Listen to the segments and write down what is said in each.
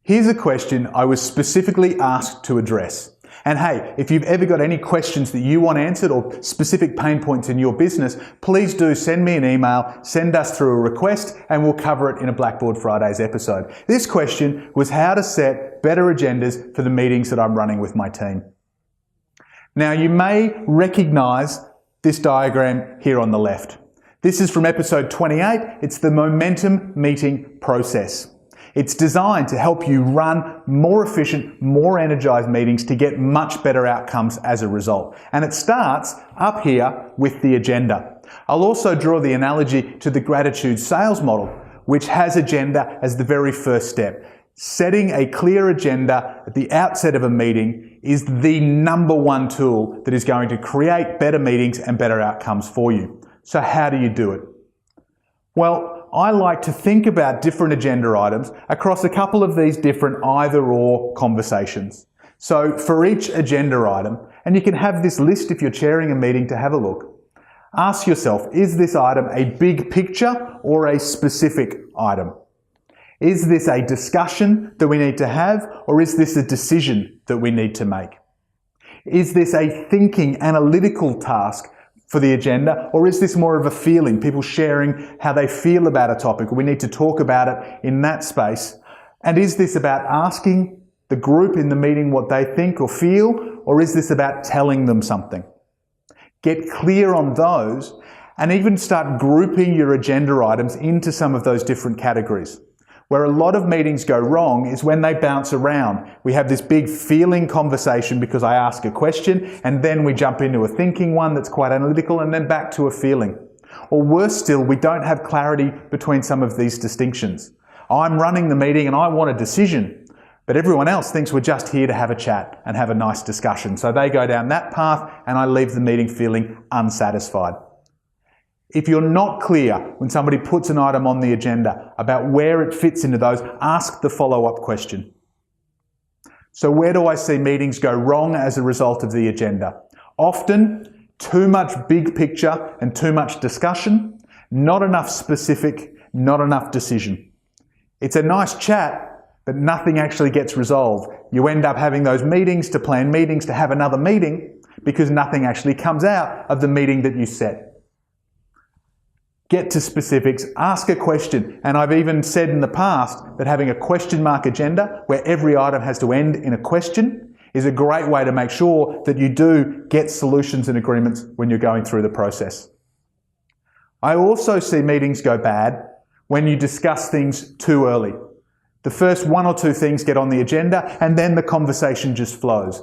Here's a question I was specifically asked to address. And hey, if you've ever got any questions that you want answered or specific pain points in your business, please do send me an email, send us through a request, and we'll cover it in a Blackboard Fridays episode. This question was how to set better agendas for the meetings that I'm running with my team. Now, you may recognize this diagram here on the left. This is from episode 28. It's the momentum meeting process. It's designed to help you run more efficient, more energized meetings to get much better outcomes as a result. And it starts up here with the agenda. I'll also draw the analogy to the gratitude sales model, which has agenda as the very first step. Setting a clear agenda at the outset of a meeting is the number one tool that is going to create better meetings and better outcomes for you. So how do you do it? Well, I like to think about different agenda items across a couple of these different either-or conversations. So for each agenda item, and you can have this list if you're chairing a meeting to have a look, ask yourself, is this item a big picture or a specific item? Is this a discussion that we need to have, or is this a decision that we need to make? Is this a thinking, analytical task for the agenda, or is this more of a feeling, people sharing how they feel about a topic? We need to talk about it in that space. And is this about asking the group in the meeting what they think or feel, or is this about telling them something? Get clear on those and even start grouping your agenda items into some of those different categories. Where a lot of meetings go wrong is when they bounce around. We have this big feeling conversation because I ask a question, and then we jump into a thinking one that's quite analytical, and then back to a feeling. Or worse still, we don't have clarity between some of these distinctions. I'm running the meeting and I want a decision, but everyone else thinks we're just here to have a chat and have a nice discussion. So they go down that path and I leave the meeting feeling unsatisfied. If you're not clear when somebody puts an item on the agenda about where it fits into those, ask the follow-up question. So where do I see meetings go wrong as a result of the agenda? Often, too much big picture and too much discussion, not enough specific, not enough decision. It's a nice chat, but nothing actually gets resolved. You end up having those meetings to plan meetings to have another meeting because nothing actually comes out of the meeting that you set. Get to specifics, ask a question, and I've even said in the past that having a question mark agenda where every item has to end in a question is a great way to make sure that you do get solutions and agreements when you're going through the process. I also see meetings go bad when you discuss things too early. The first one or two things get on the agenda and then the conversation just flows.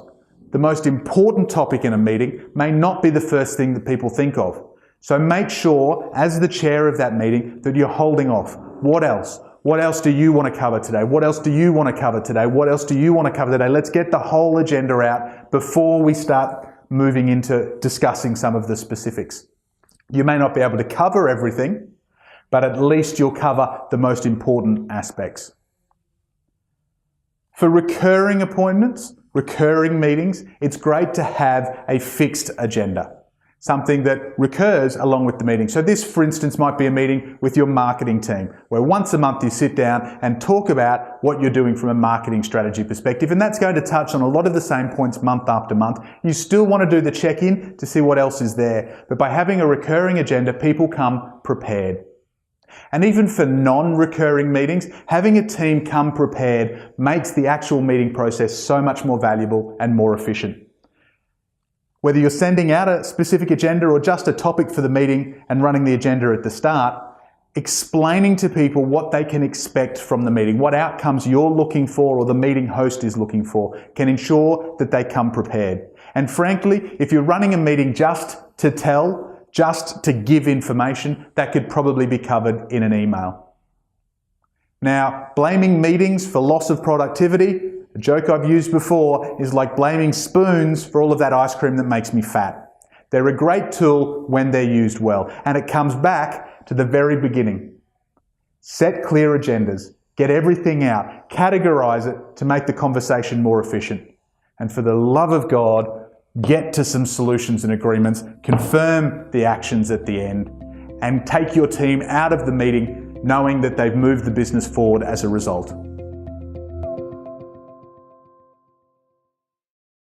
The most important topic in a meeting may not be the first thing that people think of. So make sure, as the chair of that meeting, that you're holding off. What else? What else do you want to cover today? What else do you want to cover today? What else do you want to cover today? Let's get the whole agenda out before we start moving into discussing some of the specifics. You may not be able to cover everything, but at least you'll cover the most important aspects. For recurring appointments, recurring meetings, it's great to have a fixed agenda. Something that recurs along with the meeting. So this, for instance, might be a meeting with your marketing team, where once a month you sit down and talk about what you're doing from a marketing strategy perspective, and that's going to touch on a lot of the same points month after month. You still want to do the check-in to see what else is there, but by having a recurring agenda, people come prepared. And even for non-recurring meetings, having a team come prepared makes the actual meeting process so much more valuable and more efficient. Whether you're sending out a specific agenda or just a topic for the meeting and running the agenda at the start, explaining to people what they can expect from the meeting, what outcomes you're looking for or the meeting host is looking for, can ensure that they come prepared. And frankly, if you're running a meeting just to tell, just to give information, that could probably be covered in an email. Now, blaming meetings for loss of productivity, a joke I've used before, is like blaming spoons for all of that ice cream that makes me fat. They're a great tool when they're used well, and it comes back to the very beginning. Set clear agendas, get everything out, categorize it to make the conversation more efficient. And for the love of God, get to some solutions and agreements, confirm the actions at the end, and take your team out of the meeting knowing that they've moved the business forward as a result.